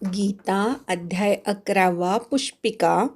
गीता अध्याय 11 पुष्पिका.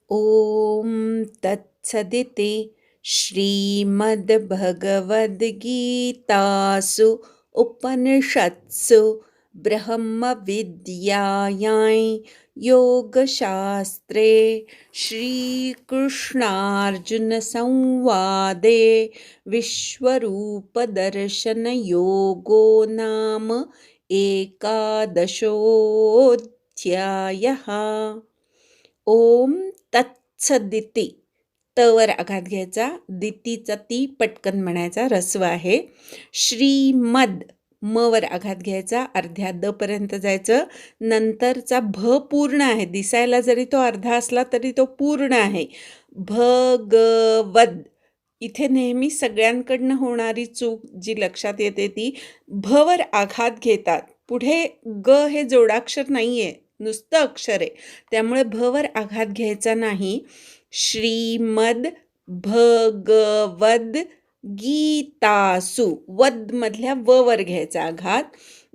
ओम तत्सदिति श्रीमद्भगवद्गीतासु उपनिषत्सु ब्रह्मविद्यायां योगशास्त्रे श्रीकृष्णार्जुनसंवादे विश्वरूपदर्शनयोगो नाम एकादशोऽध्यायः. ओम तत्सदिति. तवर आघात घ्यायचा, दितीचा ती पटकन म्हणायचा, रस्व आहे. श्रीमद, मवर आघात घ्यायचा, अर्ध्या द पर्यंत जायचं. नंतरचा भ पूर्ण आहे, दिसायला जरी तो अर्धा असला तरी तो पूर्ण आहे. भगवद, इथे नेहमी सगळ्यांकडनं होणारी चूक जी लक्षात येते ती भवर आघात घेतात. पुढे ग हे जोडाक्षर नाही आहे, नुसतं अक्षर आहे, त्यामुळे भवर आघात घ्यायचा नाही. श्रीमद भगवद गीतासु, वद मधल्या वर घ्यायचा आघात.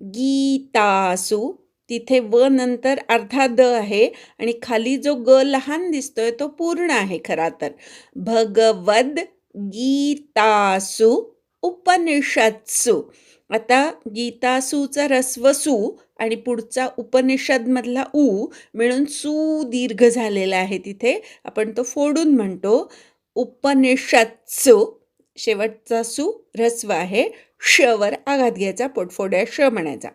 गीतासु, तिथे व नंतर अर्धा द आहे आणि खाली जो ग लहान दिसतोय तो पूर्ण आहे खरा तर. भगवद गीतासु उपनिषत्सु. आता गीतासूचा रस्व सु आणि पुढचा उपनिषद मधला उ मिळून सु दीर्घ झालेला आहे, तिथे आपण तो फोडून म्हणतो उपनिषत्सु. शेवटचा सु रस्व आहे, शवर आघात घ्यायचा, पोटफोड्या श म्हणायचा.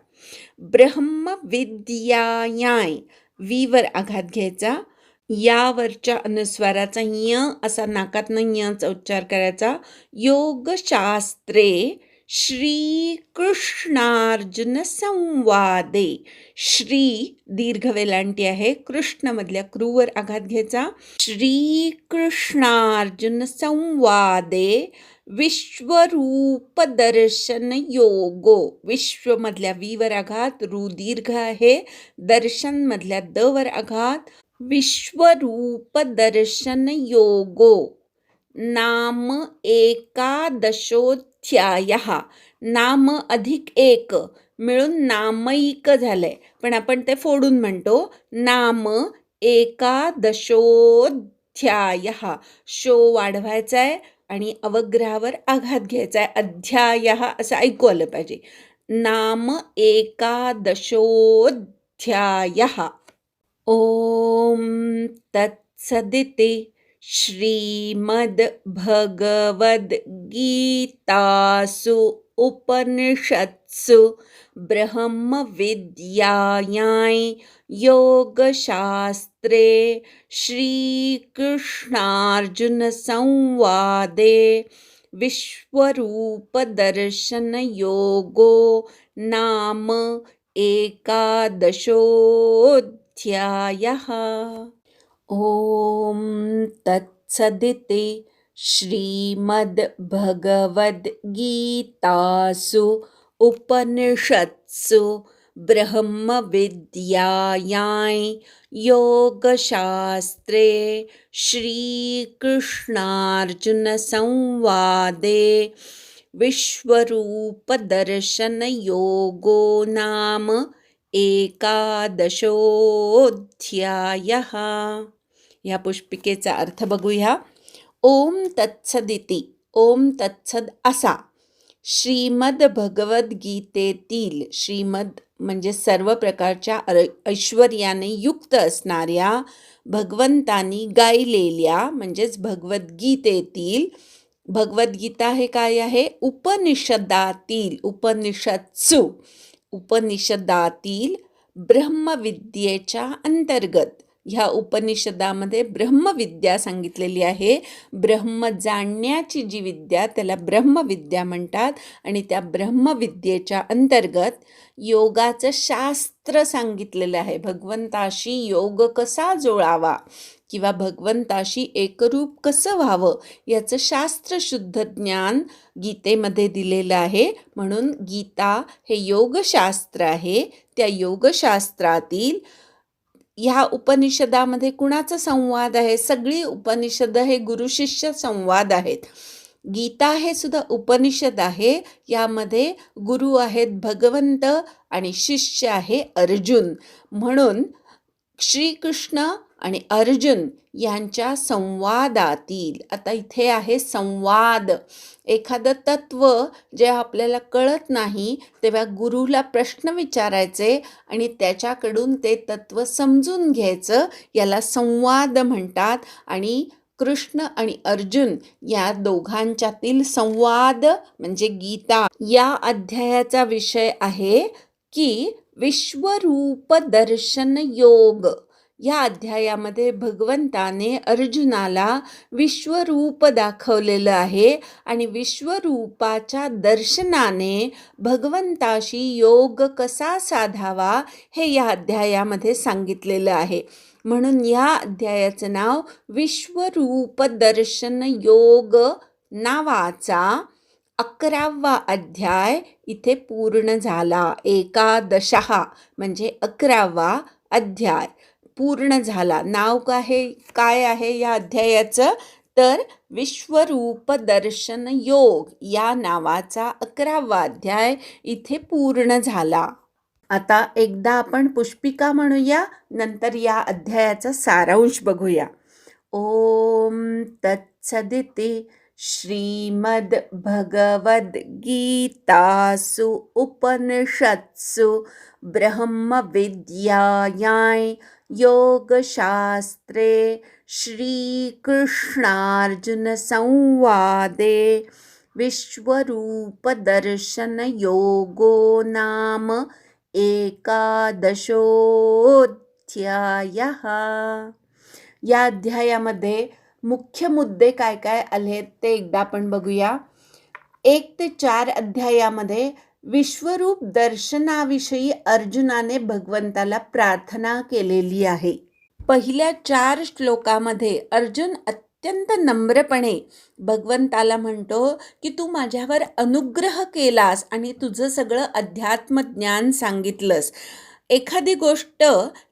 ब्रह्मविद्यायां, वीवर आघात घ्यायचा, यावरच्या अनुस्वाराचा य असा नाकातनं यचा उच्चार करायचा. योगशास्त्रे श्रीकृष्णार्जुन संवादे, श्री दीर्घ वेलांटी आहे, कृष्ण मधल्या क्रूवर आघात घ्यायचा. श्रीकृष्णार्जुन संवादे विश्वरूप दर्शन योगो, विश्व मधल्या वीवर आघात, रू दीर्घ आहे, दर्शन मधल्या द वर आघात. विश्वरूप दर्शन योगो नाम एकादशोऽध्यायः. नाम अधिक एक मिळून नामैक झालंय, पण आपण ते फोडून म्हणतो नाम एकादशोऽध्यायः. शो वाढवायचा आहे आणि अवग्रहावर आघात घ्यायचा आहे. अध्यायः असं ऐकू आलं पाहिजे. नाम एकादशोऽध्यायः. ओम तत्सदिति श्रीमद्भगवद्गीतासु उपनिषत्सु ब्रह्मविद्यायां योगशास्त्रे श्रीकृष्णार्जुनसंवादे विश्वरूपदर्शनयोगो नाम एकादशोऽध्यायः. ओम तत्सदिति श्रीमद्भगवद्गीतासु उपनिषत्सु ब्रह्मविद्यायां योगशास्त्रे श्रीकृष्णार्जुनसंवादे विश्वरूपदर्शनयोगो नाम एकादशोऽध्यायः. या पुष्पिकेचा अर्थ बघूया. ओम तत्सदिति, ओम तत्सद असा, श्रीमद भगवद्गीतेतील, श्रीमद म्हणजे सर्व प्रकारच्या ऐश्वर्याने युक्त असणाऱ्या, भगवंतानी गायलेल्या म्हणजेच भगवद्गीतेतील. भगवद्गीता हे काय आहे? उपनिषदातील, उपनिषत्सु, उपनिषदातील ब्रह्मविद्येच्या अंतर्गत. ह्या उपनिषदामध्ये ब्रह्मविद्या सांगितलेली आहे. ब्रह्म जाणण्याची जी विद्या त्याला ब्रह्मविद्या म्हणतात. आणि त्या ब्रह्मविद्येच्या अंतर्गत योगाचं शास्त्र सांगितलेलं आहे. भगवंताशी योग कसा जुळावा किंवा भगवंताशी एकरूप कसं व्हावं याचं शास्त्रशुद्ध ज्ञान गीतेमध्ये दिलेलं आहे. म्हणून गीता हे योगशास्त्र आहे. त्या योगशास्त्रातील ह्या उपनिषदामध्ये कुणाचा संवाद आहे? सगळी उपनिषद हे गुरुशिष्य संवाद आहेत. गीता हे सुद्धा उपनिषद आहे. यामध्ये गुरु आहेत भगवंत आणि शिष्य आहे अर्जुन. म्हणून श्रीकृष्ण आणि अर्जुन यांच्या संवादातील, आता इथे आहे संवाद. एखादं तत्व जे आपल्याला कळत नाही तेव्हा गुरुला प्रश्न विचारायचे आणि त्याच्याकडून ते तत्व समजून घ्यायचं, याला संवाद म्हणतात. आणि कृष्ण आणि अर्जुन या दोघांच्यातील संवाद म्हणजे गीता. या अध्यायाचा विषय आहे की विश्वरूप दर्शन योग. या अध्यायामध्ये भगवंताने अर्जुनाला विश्वरूप दाखवलेलं आहे आणि विश्वरूपाच्या दर्शनाने भगवंताशी योग कसा साधावा हे या अध्यायामध्ये सांगितलेलं आहे. म्हणून या अध्यायाचं नाव विश्वरूप दर्शन योग नावाचा 11वा अध्याय इथे पूर्ण झाला. 11 म्हणजे 11वा अध्याय पूर्ण झाला. नाव काय आहे या अध्यायाचं? तर विश्वरूप दर्शन योग या नावाचा 11वा अध्याय इथे पूर्ण झाला. आता एकदा आपण पुष्पिका म्हणूया, नंतर या अध्यायाचा सारांश बघूया. ओम तत्सदिति श्रीमद् भगवद्गीतासु उपनिषत्सु ब्रह्मविद्यायां योगशास्त्रे श्रीकृष्णार्जुनसंवादे विश्वरूपदर्शनयोगो नाम 11ोऽध्यायः. या अध्यायामध्ये मुख्य मुद्दे काय काय आले ते एकदा आपण बघूया. 1 ते 4 अध्यायामध्ये विश्वरूप दर्शनाविषयी अर्जुनाने भगवंताला प्रार्थना केलेली आहे. पहिल्या 4 श्लोकामध्ये अर्जुन अत्यंत नम्रपणे भगवंताला म्हणतो की तू माझ्यावर अनुग्रह केलास आणि तुझं सगळं अध्यात्म ज्ञान सांगितलंस. एखादी गोष्ट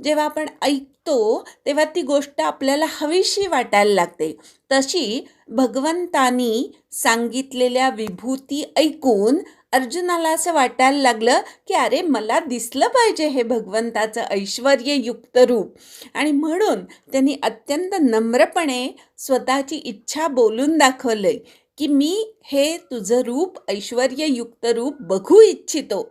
जेव्हा आपण ऐकतो तेव्हा ती गोष्ट आपल्याला हवीशी वाटायला लागते. तशी भगवंतानी सांगितलेल्या विभूती ऐकून अर्जुनाला असं वाटायला लागलं की अरे मला दिसलं पाहिजे हे भगवंताचं ऐश्वर्ययुक्त रूप. आणि म्हणून त्यांनी अत्यंत नम्रपणे स्वतःची इच्छा बोलून दाखवलंय की मी हे तुझं रूप, ऐश्वर्ययुक्त रूप बघू इच्छितो.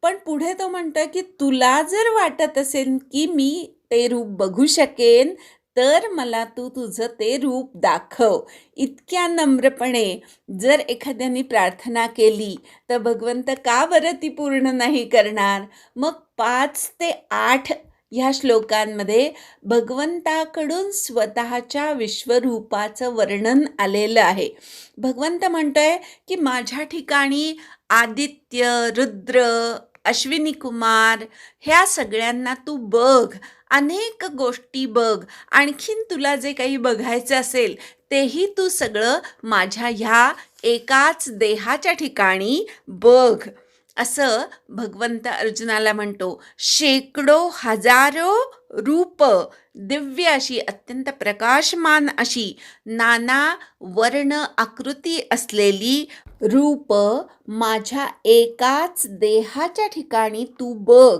पण पुढे तो म्हणतोय की तुला जर वाटत असेल की मी ते रूप बघू शकेन तर मला तू तुझं ते रूप दाखव. इतक्या नम्रपणे जर एखाद्याने प्रार्थना केली तर भगवंत का बरं ती पूर्ण नाही करणार? मग 5 ते 8 ह्या श्लोकांमध्ये भगवंताकडून स्वतःच्या विश्वरूपाचं वर्णन आलेलं आहे. भगवंत म्हणतोय की माझ्या ठिकाणी आदित्य, रुद्र, अश्विनी कुमार ह्या सगळ्यांना तू बघ, अनेक गोष्टी बघ, आणखीन तुला जे काही बघायचं असेल तेही तू सगळं माझ्या ह्या एकाच देहाच्या ठिकाणी बघ, असं भगवंत अर्जुनाला म्हणतो. शेकडो हजारो रूप, दिव्य अशी, अत्यंत प्रकाशमान अशी, नाना वर्ण आकृती असलेली रूप माझ्या एकाच देहाच्या ठिकाणी तू बघ.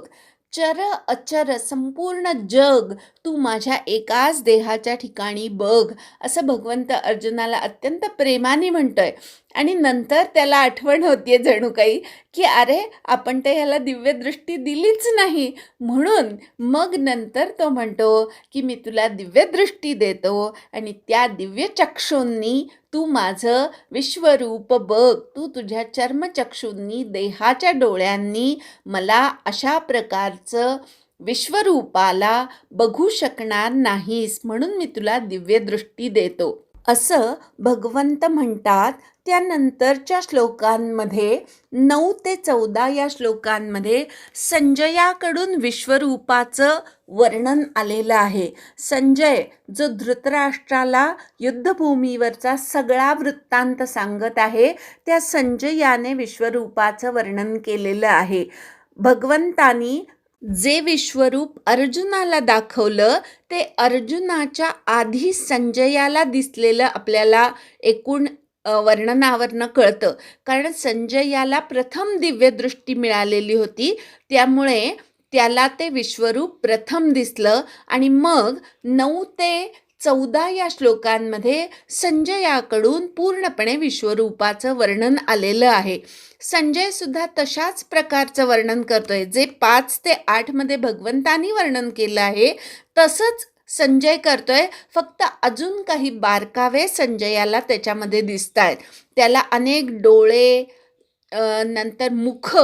चर अचर संपूर्ण जग तू माझ्या एकाच देहाच्या ठिकाणी बघ, असं भगवंत अर्जुनाला अत्यंत प्रेमाने म्हणतोय. आणि नंतर त्याला आठवण होतीये जणू काही की अरे आपण तर ह्याला दिव्यदृष्टी दिलीच नाही. म्हणून मग नंतर तो म्हणतो की मी तुला दिव्यदृष्टी देतो आणि त्या दिव्य चक्षूंनी तू माझं विश्वरूप बघ. तू तुझ्या चर्मचक्षूंनी, देहाच्या डोळ्यांनी मला अशा प्रकारचं विश्वरूपाला बघू शकणार नाहीस, म्हणून मी तुला दिव्यदृष्टी देतो, असं भगवंत म्हणतात. त्यानंतरच्या श्लोकांमध्ये 9 ते 14 या श्लोकांमध्ये संजयाकडून विश्वरूपाचं वर्णन आलेलं आहे. संजय जो धृतराष्ट्राला युद्धभूमीवरचा सगळा वृत्तांत सांगत आहे, त्या संजयाने विश्वरूपाचं वर्णन केलेलं आहे. भगवंतानी जे विश्वरूप अर्जुनाला दाखवलं ते अर्जुनाच्या आधी संजयाला दिसलेलं आपल्याला एकूण वर्णनावरनं कळतं. कारण संजय याला प्रथम दिव्यदृष्टी मिळालेली होती. त्यामुळे त्याला ते विश्वरूप प्रथम दिसलं आणि मग 9 ते 14 या श्लोकांमध्ये संजयाकडून पूर्णपणे विश्वरूपाचं वर्णन आलेलं आहे. संजय सुद्धा तशाच प्रकारचं वर्णन करतोय. जे 5 ते 8 मध्ये भगवंतानी वर्णन केलं आहे, तसंच संजय करतोय. फक्त अजून काही बारकावे संजयाला त्याच्यामध्ये दिसत आहेत. त्याला अनेक डोळे, नंतर मुख,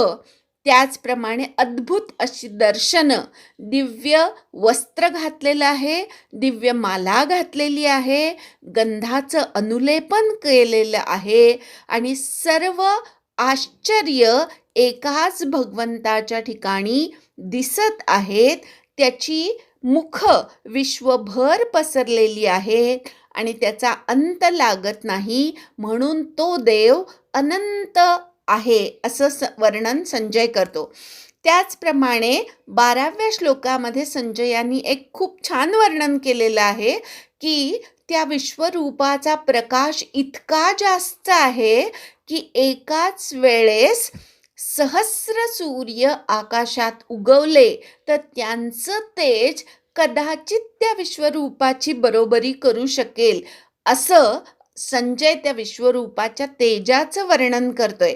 त्याचप्रमाणे अद्भुत अशी दर्शनं, दिव्य वस्त्र घातलेलं आहे, दिव्य माला घातलेली आहे, गंधाचं अनुलेपन केलेलं आहे आणि सर्व आश्चर्य एकाच भगवंताच्या ठिकाणी दिसत आहेत. त्याची मुख विश्वभर पसरलेली आहेत आणि त्याचा अंत लागत नाही, म्हणून तो देव अनंत आहे असं वर्णन संजय करतो. त्याचप्रमाणे 12व्या श्लोकामध्ये संजयानी एक खूप छान वर्णन केलेलं आहे की त्या विश्वरूपाचा प्रकाश इतका जास्त आहे की एकाच वेळेस सहस्र सूर्य आकाशात उगवले तर त्यांचं तेज कदाचित त्या विश्वरूपाची बरोबरी करू शकेल, असं संजय त्या विश्वरूपाच्या तेजाचं वर्णन करतोय.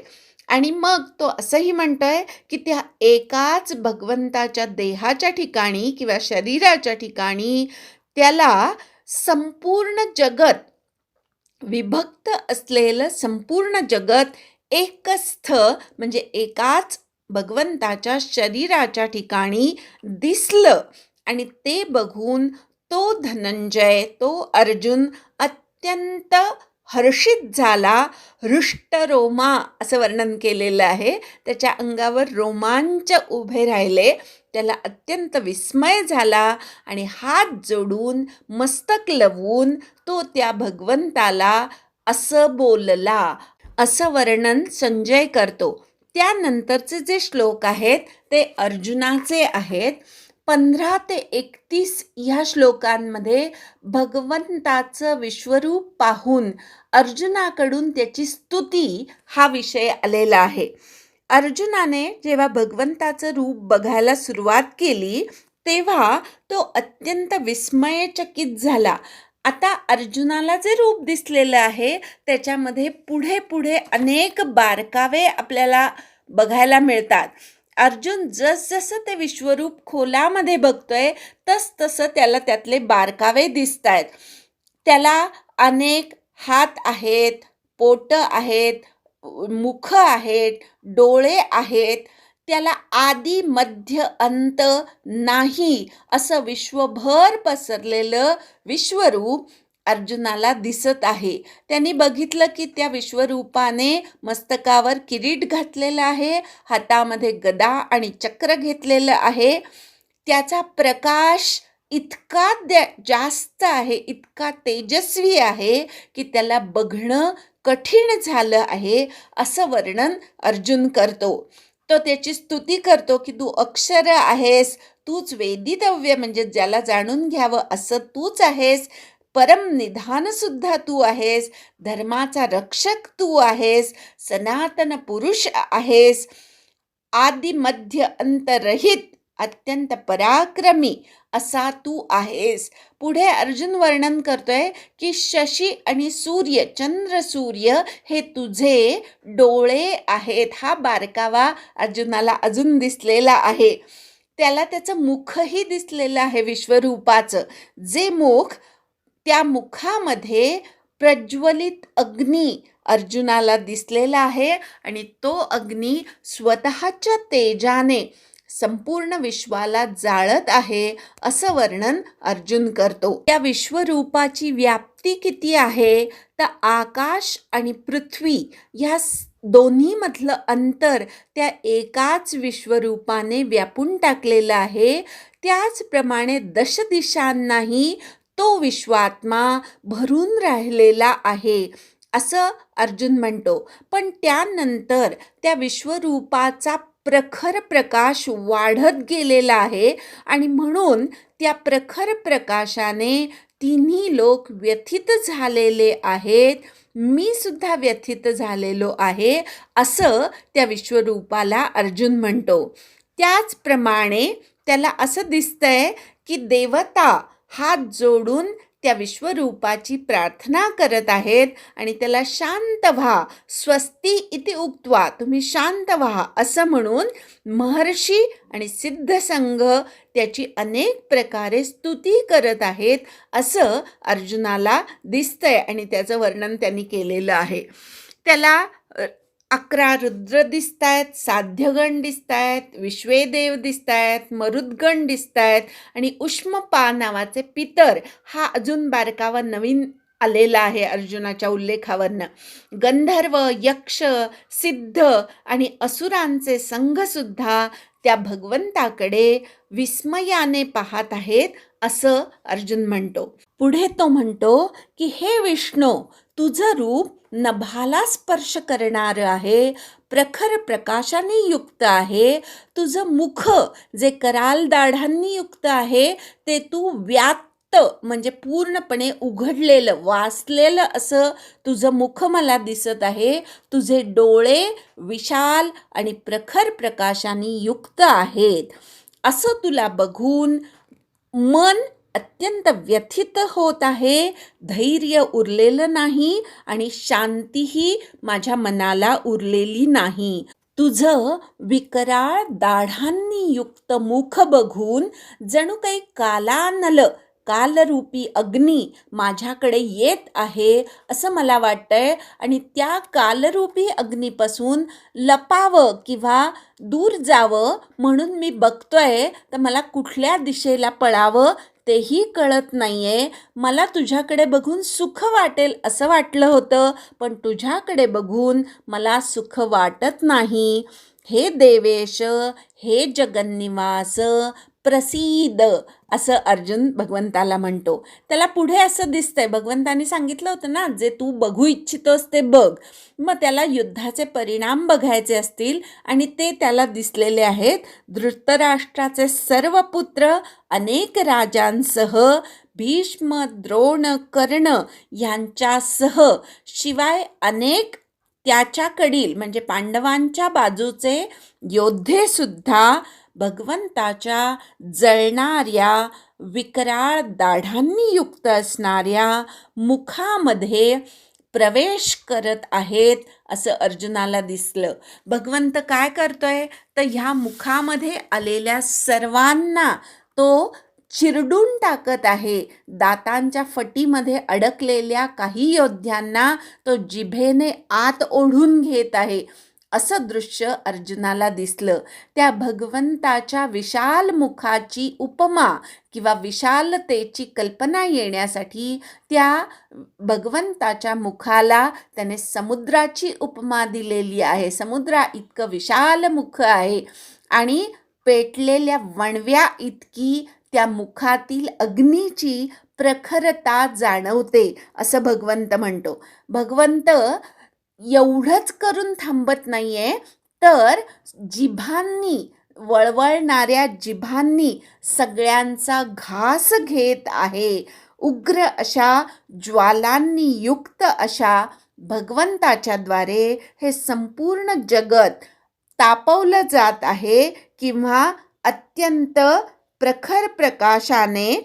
आणि मग तो असंही म्हणतोय की त्या एकाच भगवंताच्या देहाच्या ठिकाणी किंवा शरीराच्या ठिकाणी त्याला संपूर्ण जगत, विभक्त असलेलं संपूर्ण जगत एकस्थ म्हणजे एकाच भगवंताच्या शरीराच्या ठिकाणी दिसलं. आणि ते बघून तो धनंजय, तो अर्जुन अत्यंत हर्षित झाला. हृष्टरोमा असं वर्णन केलेलं आहे. त्याच्या अंगावर रोमांच उभे राहिले. त्याला अत्यंत विस्मय झाला आणि हात जोडून मस्तक लवून तो त्या भगवंताला असं बोलला, असं वर्णन संजय करतो. त्यानंतरचे जे श्लोक आहेत ते अर्जुनाचे आहेत. 15 ते 31 ह्या श्लोकांमध्ये भगवंताचं विश्वरूप पाहून अर्जुनाकडून त्याची स्तुती हा विषय आलेला आहे. अर्जुनाने जेव्हा भगवंताचं रूप बघायला सुरुवात केली तेव्हा तो अत्यंत विस्मयचकित झाला. आता अर्जुनाला जे रूप दिसलेलं आहे त्याच्यामध्ये पुढे पुढे अनेक बारकावे आपल्याला बघायला मिळतात. अर्जुन जसजसं ते विश्वरूप खोलामध्ये बघतोय तसतसं त्याला त्यातले बारकावे दिसत आहेत. त्याला अनेक हात आहेत, पोटं आहेत, मुख आहेत, डोळे आहेत. त्याला आदी मध्य अंत नाही असं विश्वभर पसरलेलं विश्वरूप अर्जुनाला दिसत आहे. त्यांनी बघितलं की त्या विश्वरूपाने मस्तकावर किरीट घातलेला आहे, हातामध्ये गदा आणि चक्र घेतलेलं आहे. त्याचा प्रकाश इतका जास्त आहे, इतका तेजस्वी आहे की त्याला बघणं कठीण झालं आहे असं वर्णन अर्जुन करतो. तो त्याची स्तुती करतो की तू अक्षर आहेस, तूच वेदितव्य म्हणजे ज्याला जाणून घ्यावं असं तूच आहेस, परम निधान सुद्धा तू आहेस, धर्माचा रक्षक तू आहेस, सनातन पुरुष आहेस, आदि मध्य अंतरहित अत्यंत पराक्रमी असा तू आहेस. पुढे अर्जुन वर्णन करतोय की शशी आणि सूर्य, चंद्र सूर्य हे तुझे डोळे आहेत. हा बारकावा अर्जुनाला अजून दिसलेला आहे. त्याला त्याचं मुखही दिसलेलं आहे विश्वरूपाचं. जे मुख, त्या मुखामध्ये प्रज्वलित अग्नी अर्जुनाला दिसलेला आहे आणि तो अग्नी स्वतःच्या तेजाने संपूर्ण विश्वाला जाळत आहे असं वर्णन अर्जुन करतो. त्या विश्वरूपाची व्याप्ती किती आहे तर आकाश आणि पृथ्वी ह्या दोन्ही मधलं अंतर त्या एकाच विश्वरूपाने व्यापून टाकलेलं आहे. त्याचप्रमाणे दशदिशांनाही तो विश्वात्मा भरून राहिलेला आहे असं अर्जुन म्हणतो. पण त्यानंतर त्या विश्वरूपाचा प्रखर प्रकाश वाढत गेलेला आहे आणि म्हणून त्या प्रखर प्रकाशाने तिन्ही लोक व्यथित झालेले आहेत, मी सुद्धा व्यथित झालेलो आहे, असं त्या विश्वरूपाला अर्जुन म्हणतो. त्याचप्रमाणे त्याला असं दिसतंय की देवता हात जोडून त्या विश्वरूपाची प्रार्थना करत आहेत आणि त्याला शांत व्हा, स्वस्ती इति उक्त्वा, तुम्ही शांत व्हा असं म्हणून महर्षी आणि सिद्धसंघ त्याची अनेक प्रकारे स्तुती करत आहेत असं अर्जुनाला दिसतंय आणि त्याचं वर्णन त्यांनी केलेलं आहे. त्याला 11 रुद्र दिसत आहेत, साध्यगण दिसत आहेत, विश्वेदेव दिसत आहेत, मरुद्गण दिसत आहेत आणि उष्मपा नावाचे पितर हा अजून बारकावा नवीन आलेला आहे अर्जुनाच्या उल्लेखावरनं. गंधर्व, यक्ष, सिद्ध आणि असुरांचे संघसुद्धा त्या भगवंताकडे विस्मयाने पाहत आहेत असं अर्जुन म्हणतो. पुढे तो म्हणतो की हे विष्णू, तुझं रूप नभाला स्पर्श करणारं आहे, प्रखर प्रकाशाने युक्त आहे. तुझं मुख जे कराल दाढांनी युक्त आहे ते तू व्याप्त म्हणजे पूर्णपणे उघडलेलं, वासलेलं असं तुझं मुख मला दिसत आहे. तुझे डोळे विशाल आणि प्रखर प्रकाशाने युक्त आहेत. असं तुला बघून मन अत्यंत व्यथित होत आहे, धैर्य उरलेलं नाही आणि शांतीही माझ्या मनाला उरलेली नाही. तुझं विकराळ दाढांनी युक्त मुख बघून जणू काही कालानल, कालरूपी अग्नी माझ्याकडे येत आहे असं मला वाटतंय आणि त्या कालरूपी अग्नीपासून लपावं किंवा दूर जावं म्हणून मी बघतोय, तर मला कुठल्या दिशेला पळावं तेही कळत नाहीये. मला तुझ्याकडे बघून सुख वाटेल असं वाटलं होतं, पण तुझ्याकडे बघून मला सुख वाटत नाही. हे देवेश, हे जगन्निवास, प्रसीद असं अर्जुन भगवंताला म्हणतो. त्याला पुढे असं दिसतंय, भगवंतानी सांगितलं होतं ना, जे तू बघू इच्छितोस ते बघ. मग त्याला युद्धाचे परिणाम बघायचे असतील आणि ते त्याला दिसलेले आहेत. धृतराष्ट्राचे सर्व पुत्र अनेक राजांसह, भीष्म, द्रोण, कर्ण यांच्यासह, शिवाय अनेक त्याच्याकडील म्हणजे पांडवांच्या बाजूचे योद्धेसुद्धा भगवंताच्या जळणाऱ्या विकराळ दाढांनी युक्त असणाऱ्या मुखामध्ये प्रवेश करत आहेत असं अर्जुनाला दिसलं. भगवंत काय करतोय तर ह्या मुखामध्ये आलेल्या सर्वांना तो चिरडून टाकत आहे. दातांच्या फटीमध्ये अडकलेल्या काही योद्ध्यांना तो जिभेने आत ओढून घेत आहे असं दृश्य अर्जुनाला दिसलं. त्या भगवंताच्या विशाल मुखाची उपमा किंवा विशालतेची कल्पना येण्यासाठी त्या भगवंताच्या मुखाला त्याने समुद्राची उपमा दिलेली आहे. समुद्रा इतकं विशाल मुख आहे आणि पेटलेल्या वणव्या इतकी त्या मुखातील अग्नीची प्रखरता जाणवते असं भगवंत म्हणतो. भगवंत एवढंच करून थांबत नाहीये, तर जिभांनी, वळवळणाऱ्या जिभांनी सगळ्यांचा घास घेत आहे. उग्र अशा ज्वालांनी युक्त अशा भगवंताच्या द्वारे हे संपूर्ण जगत तापवलं जात आहे किंवा अत्यंत प्रखर प्रकाशाने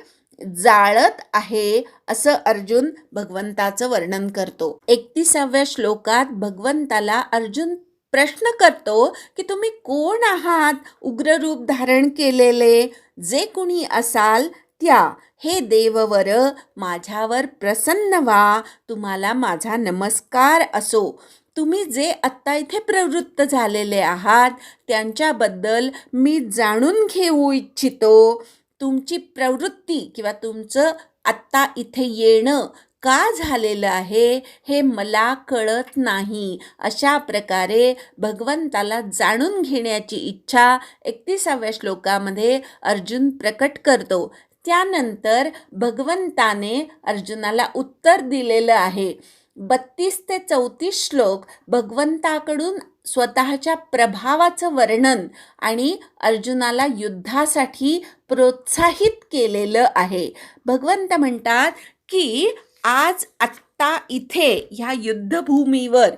जाळत आहे असं अर्जुन भगवंताचं वर्णन करतो. 31व्या श्लोकात भगवंताला अर्जुन प्रश्न करतो की तुम्ही कोण आहात उग्र रूप धारण केलेले? जे कुणी असाल त्या, हे देववर माझ्यावर प्रसन्न व्हा, तुम्हाला माझा नमस्कार असो. तुम्ही जे आत्ता इथे प्रवृत्त झालेले आहात त्यांच्याबद्दल मी जाणून घेऊ इच्छितो. तुमची प्रवृत्ती किंवा तुमचं आत्ता इथे येणं का झालेलं आहे हे मला कळत नाही. अशा प्रकारे भगवंताला जाणून घेण्याची इच्छा 31व्या श्लोकामध्ये अर्जुन प्रकट करतो. त्यानंतर भगवंताने अर्जुनाला उत्तर दिलेलं आहे. 32 ते 34 श्लोक भगवंताकडून स्वतःच्या प्रभावाचं वर्णन आणि अर्जुनाला युद्धासाठी प्रोत्साहित केलेलं आहे. भगवंत म्हणतात की आज आत्ता इथे ह्या युद्धभूमीवर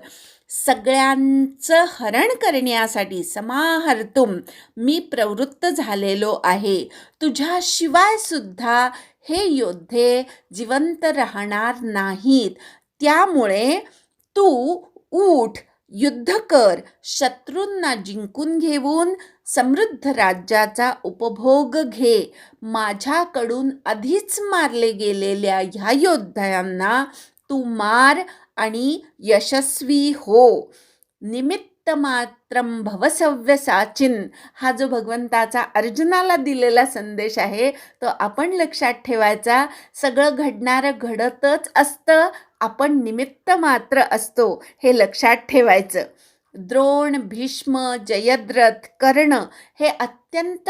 सगळ्यांचं हरण करण्यासाठी समाहर्तुम मी प्रवृत्त झालेलो आहे. तुझ्याशिवाय सुद्धा हे योद्धे जिवंत राहणार नाहीत. त्यामुळे तू उठ, युद्ध कर, शत्रूंना जिंकून घेऊन समृद्ध राज्याचा उपभोग घे. माझ्याकडून आधीच मारले गेलेल्या ह्या योद्ध्यांना तू मार आणि यशस्वी हो. निमित्त मात्रम भवसव्य साचिन हा जो भगवंताचा अर्जुनाला दिलेला संदेश आहे तो आपण लक्षात ठेवायचा. सगळं घडणारं घडतच असतं, आपण निमित्त मात्र असतो हे लक्षात ठेवायचं. द्रोण, भीष्म, जयद्रथ, कर्ण हे अत्यंत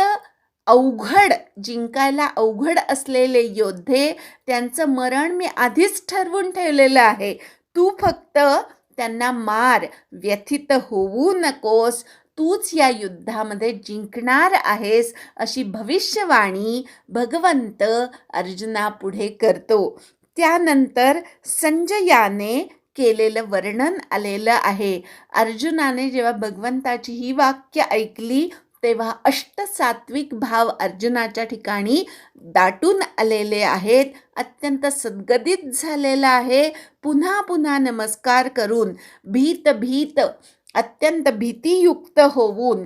अवघड, जिंकायला अवघड असलेले योद्धे, त्यांचं मरण मी आधीच ठरवून ठेवलेलं आहे. तू फक्त त्यांना मार, व्यथित होऊ नकोस, तूच या युद्धामध्ये जिंकणार आहेस अशी भविष्यवाणी भगवंत अर्जुनापुढे करतो. त्यानंतर संजयाने केलेलं वर्णन आलेलं आहे. अर्जुनाने जेव्हा भगवंताची ही वाक्य ऐकली तेव्हा अष्टसात्विक भाव अर्जुनाच्या ठिकाणी दाटून आलेले आहेत. अत्यंत सद्गदित झालेला आहे. पुन्हा पुन्हा नमस्कार करून भीत अत्यंत भीतीयुक्त होऊन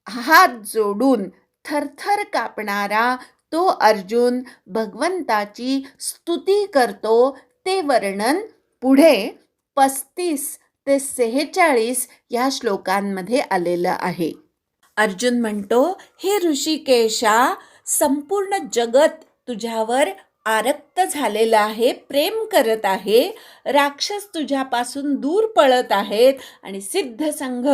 हात जोडून थरथर कापणारा तो अर्जुन भगवंताची स्तुती करतो. ते वर्णन पुढे 35 ते 46 या श्लोकांमध्ये आलेलं आहे. अर्जुन म्हणतो, हे ऋषिकेशा, संपूर्ण जगत तुझ्यावर आरक्त झालेलं आहे, प्रेम करत आहे. राक्षस तुझ्यापासून दूर पळत आहेत आणि सिद्ध संघ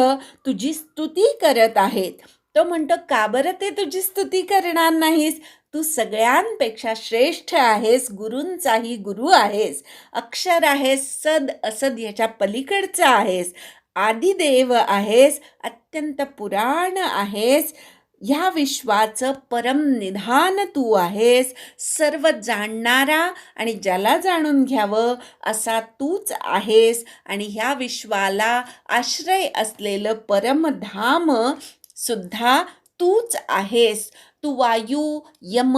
तुझी स्तुती करत आहेत. तो म्हणतो, का बरं ते तुझी स्तुती करणार नाहीस? तू सगळ्यांपेक्षा श्रेष्ठ आहेस, गुरूंचाही गुरु आहेस, अक्षर आहेस, सद असद याच्या पलीकडचा आहेस, आदिदेव आहेस, अत्यंत पुराण आहेस, ह्या विश्वाचं परम निधान तू आहेस, सर्व जाणणारा आणि ज्याला जाणून घ्यावं असा तूच आहेस आणि ह्या विश्वाला आश्रय असलेलं परमधाम सुद्धा तूच आहेस. तू वायू, यम,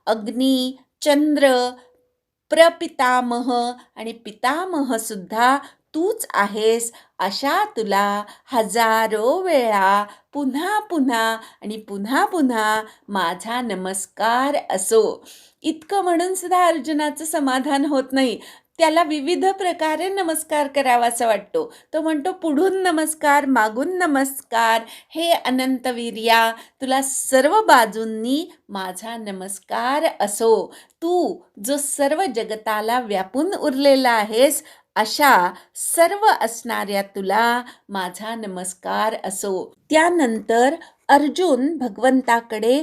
अग्नी, चंद्र, प्रपितामह आणि पितामह सुद्धा तूच आहेस. अशा तुला हजारो वेळा पुन्हा पुन्हा माझा नमस्कार असो. इतकं म्हणून सुद्धा अर्जुनाचं समाधान होत नाही. त्याला विविध प्रकारे नमस्कार करावासा वाटतो. तो म्हणतो, पुढून नमस्कार, मागून नमस्कार, हे अनंतवीर्या, तुला सर्व बाजूंनी माझा नमस्कार असो. तू जो सर्व जगताला व्यापून उरलेला आहेस, अशा सर्व असणाऱ्या तुला माझा नमस्कार असो. त्यानंतर अर्जुन भगवंताकडे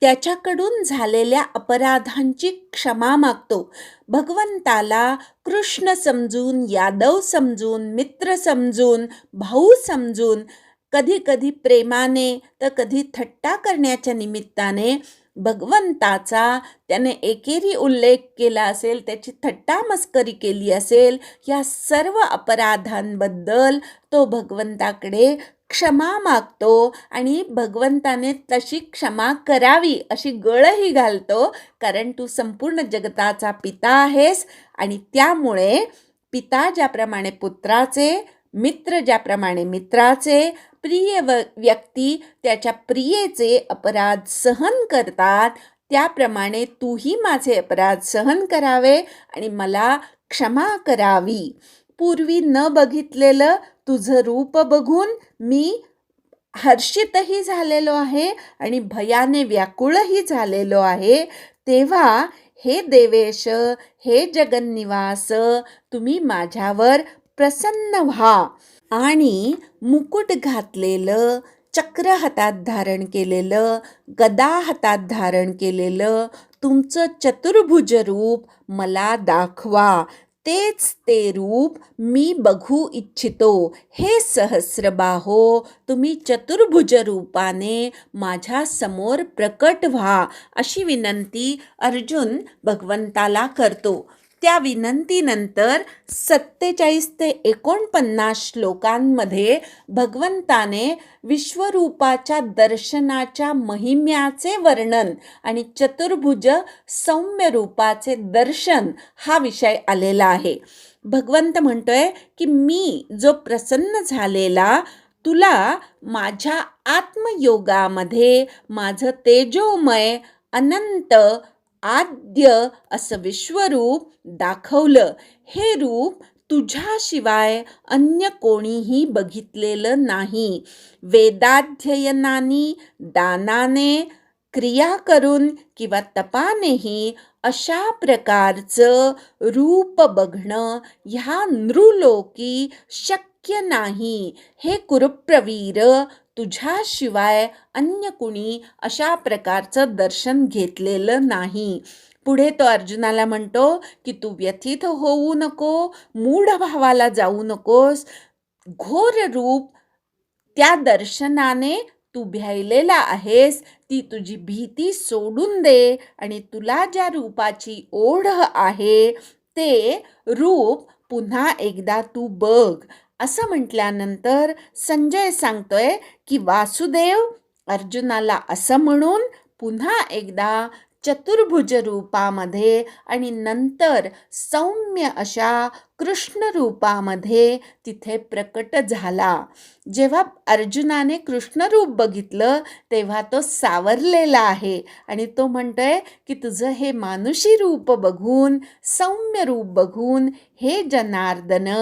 त्याच्याकडून झालेल्या अपराधांची क्षमा मागतो. भगवंताला कृष्ण समजून, यादव समजून, मित्र समजून, भाऊ समजून, कधी कधी प्रेमाने तर कधी थट्टा करण्याच्या निमित्ताने भगवंताचा त्याने एकेरी उल्लेख केला असेल, त्याची थट्टा मस्करी केली असेल, या सर्व अपराधांबद्दल तो भगवंताकडे क्षमा मागतो आणि भगवंताने तशी क्षमा करावी अशी गळही घालतो. कारण तू संपूर्ण जगताचा पिता आहेस आणि त्यामुळे पिता ज्याप्रमाणे पुत्राचे, मित्र ज्याप्रमाणे मित्राचे, प्रिय व्यक्ती त्याच्या प्रियेचे अपराध सहन करतात, त्याप्रमाणे तूही माझे अपराध सहन करावे आणि मला क्षमा करावी. पूर्वी न बघितलेलं तुझं रूप बघून मी हर्षितही झालेलो आहे आणि भयाने व्याकुळही झालेलो आहे. तेव्हा हे देवेश, हे जगन्निवास, तुम्ही माझ्यावर प्रसन्न व्हा आणि मुकुट घातलेलं, चक्र हातात धारण केलेलं, गदा हातात धारण केलेलं तुमचं चतुर्भुज रूप मला दाखवा. तेच ते रूप मी बघू इच्छितो. हे सहस्रबाहो, तुम्ही चतुर्भुज रूपाने माझ्या समोर प्रकट व्हा, अशी विनंती अर्जुन भगवंताला करतो. त्या विनंतीनंतर 47 ते 49 श्लोकांमध्ये भगवंताने विश्वरूपाच्या दर्शनाच्या महिम्याचे वर्णन आणि चतुर्भुज सौम्य रूपाचे दर्शन हा विषय आलेला आहे. भगवंत म्हणतोय की मी जो प्रसन्न झालेला तुला माझ्या आत्मयोगामध्ये माझं तेजोमय अनंत आद्य असं विश्वरूप दाखवलं. हे रूप तुझ्याशिवाय अन्य कोणीही बघितलेलं नाही. वेदाध्ययनाने, दानाने, क्रिया करून किंवा तपानेही अशा प्रकारचं रूप बघणं ह्या नृलोकी शक्य नाही. हे कुरुप्रवीर, तुझ्याशिवाय अन्य कुणी अशा प्रकारचं दर्शन घेतलेलं नाही. पुढे तो अर्जुनाला म्हणतो की तू व्यथित होऊ नको, मूढ भावाला जाऊ नकोस. घोर रूप त्या दर्शनाने तू भ्यायलेला आहेस. ती तुझी भीती सोडून दे आणि तुला ज्या रूपाची ओढ आहे ते रूप पुन्हा एकदा तू बघ. असं म्हटल्यानंतर संजय सांगतोय की वासुदेव अर्जुनाला असं म्हणून पुन्हा एकदा चतुर्भुज रूपामध्ये आणि नंतर सौम्य अशा कृष्ण रूपामध्ये तिथे प्रकट झाला. जेव्हा अर्जुनाने कृष्ण रूप बघितलं तेव्हा तो सावरलेला आहे आणि तो म्हणतोय की तुझं हे मानुषी रूप बघून, सौम्य रूप बघून, हे जनार्दन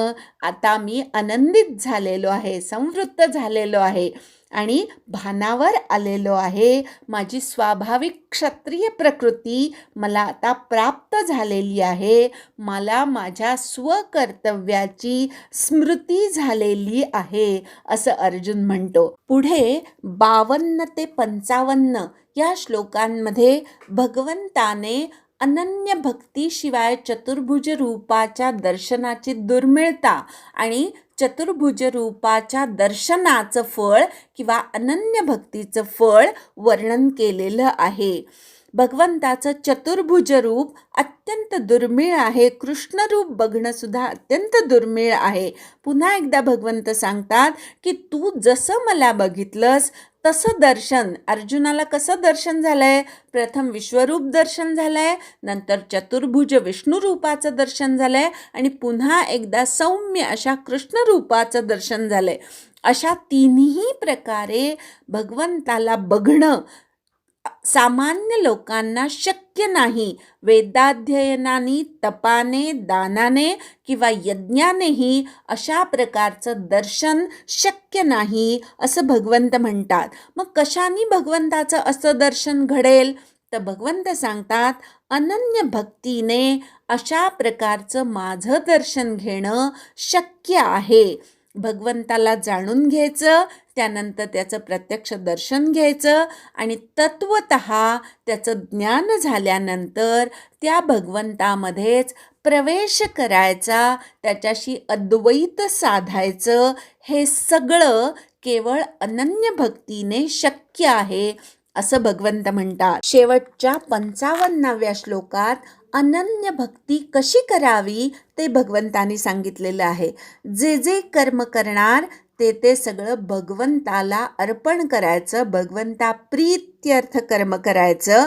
आता मी आनंदित झालेलो आहे, संवृत्त झालेलो आहे आणि भानावर आलेलो आहे. माझी स्वाभाविक क्षत्रिय प्रकृती मला आता प्राप्त झालेली आहे. मला माझ्या स्वकर्तव्याची स्मृती झालेली आहे, असं अर्जुन म्हणतो. पुढे 52 ते 55 या श्लोकांमध्ये भगवंताने अनन्य भक्तीशिवाय चतुर्भुज रूपाच्या दर्शनाची दुर्मिळता आणि चतुर्भुज रूपाच्या दर्शनाचं फळ किंवा अनन्य भक्तीचं फळ वर्णन केलेलं आहे. भगवंताचं चतुर्भुज रूप अत्यंत दुर्मिळ आहे. कृष्ण रूप बघणं सुद्धा अत्यंत दुर्मिळ आहे. पुन्हा एकदा भगवंत सांगतात की तू जसं मला बघितलंस तसं दर्शन अर्जुनाला कसं दर्शन झालंय. प्रथम विश्वरूप दर्शन झालंय, नंतर चतुर्भुज विष्णू रूपाचं दर्शन झालंय आणि पुन्हा एकदा सौम्य अशा कृष्ण रूपाचं दर्शन झालंय. अशा तिन्ही प्रकारे भगवंताला बघणं सामान्य लोकांना शक्य नाही. वेदाध्ययनाने, तपाने, दानाने किंवा यज्ञानेही अशा प्रकारचं दर्शन शक्य नाही असं भगवंत म्हणतात. मग कशाने भगवंताचं असं दर्शन घडेल तर भगवंत सांगतात अनन्य भक्तीने अशा प्रकारचं माझं दर्शन घेणं शक्य आहे. भगवंताला जाणून घ्यायचं, त्यानंतर त्याचं प्रत्यक्ष दर्शन घ्यायचं आणि तत्वतः त्याचं ज्ञान झाल्यानंतर त्या भगवंतामध्येच प्रवेश करायचा, त्याच्याशी अद्वैत साधायचं. हे सगळं केवळ अनन्य भक्तीने शक्य आहे असं भगवंत म्हणतात. शेवटच्या 55व्या श्लोकात अनन्य भक्ती कशी करावी ते भगवंतानी सांगितलेलं आहे. जे जे कर्म करणार ते सगळं भगवंताला अर्पण करायचं, भगवंता प्रीत्यर्थ कर्म करायचं.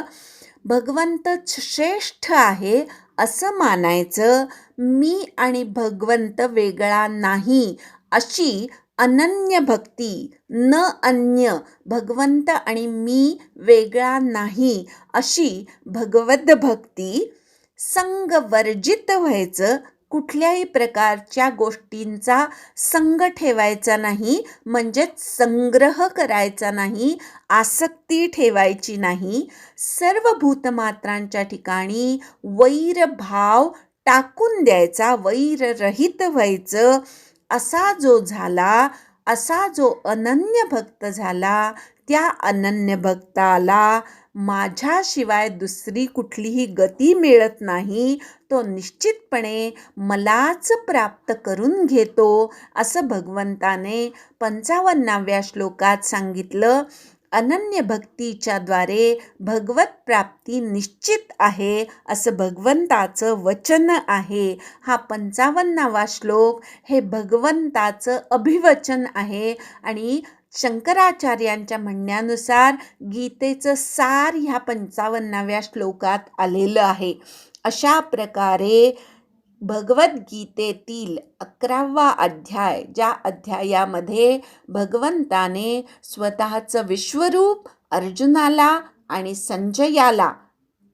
भगवंत श्रेष्ठ आहे असं मानायचं. मी आणि भगवंत वेगळा नाही अशी अनन्य भक्ती, न अन्य, भगवंत आणि मी वेगळा नाही अशी भगवद भक्ती. संगवर्जित व्हायचं, कुठल्याही प्रकारच्या गोष्टींचा संग ठेवायचा नाही, म्हणजेच संग्रह करायचा नाही, आसक्ती ठेवायची नाही. सर्व भूतमात्रांच्या ठिकाणी वैरभाव टाकून द्यायचा, वैररहित व्हायचं. असा जो झाला, असा जो अनन्य भक्त झाला, त्या अनन्य भक्ताला माझ्याशिवाय दुसरी कुठलीही गती मिळत नाही, तो निश्चितपणे मलाच प्राप्त करून घेतो, असं भगवंताने 55व्या श्लोकात सांगितलं. अनन्य भक्तीच्या द्वारे भगवत प्राप्ती निश्चित आहे, असं भगवंताचं वचन आहे. हा 55वा श्लोक हे भगवंताचं अभिवचन आहे आणि शंकराचार्यांच्या म्हणण्यानुसार गीतेचं सार ह्या 55व्या श्लोकात आलेलं आहे. अशा प्रकारे भगवद्गीतेतील 11वा अध्याय, ज्या अध्यायामध्ये भगवंताने स्वतःचं विश्वरूप अर्जुनाला आणि संजयाला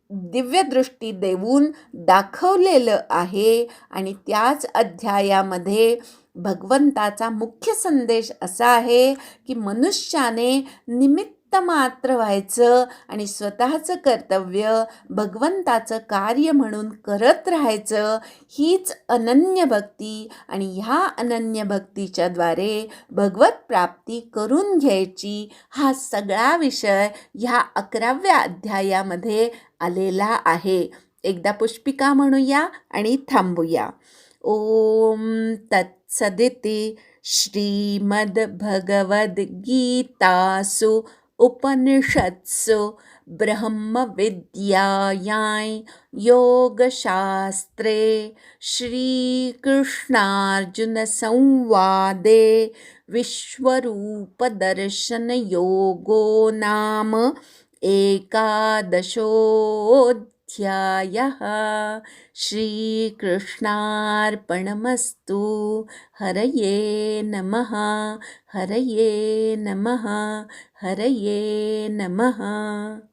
दिव्यदृष्टी देऊन दाखवलेलं आहे आणि त्याच अध्यायामध्ये भगवंताचा मुख्य संदेश असा आहे की मनुष्याने निमित्त मात्र व्हायचं आणि स्वतःचं कर्तव्य भगवंताचं कार्य म्हणून करत राहायचं. हीच अनन्य भक्ती आणि ह्या अनन्य भक्तीच्या द्वारे भगवत प्राप्ती करून घ्यायची, हा सगळा विषय ह्या 11व्या अध्यायामध्ये आलेला आहे. एकदा पुष्पिका म्हणूया आणि थांबूया. ओम तत्सदिति श्रीमद्भगवद्गीतासु उपनिषत्सु ब्रह्मविद्यायां योगशास्त्रे श्रीकृष्णार्जुनसंवादे विश्वरूपदर्शनयोगो नाम 11ोऽध्यायः. श्रीकृष्णार्पणमस्तु. हरये नमः. हरये नमः. हरये नमः.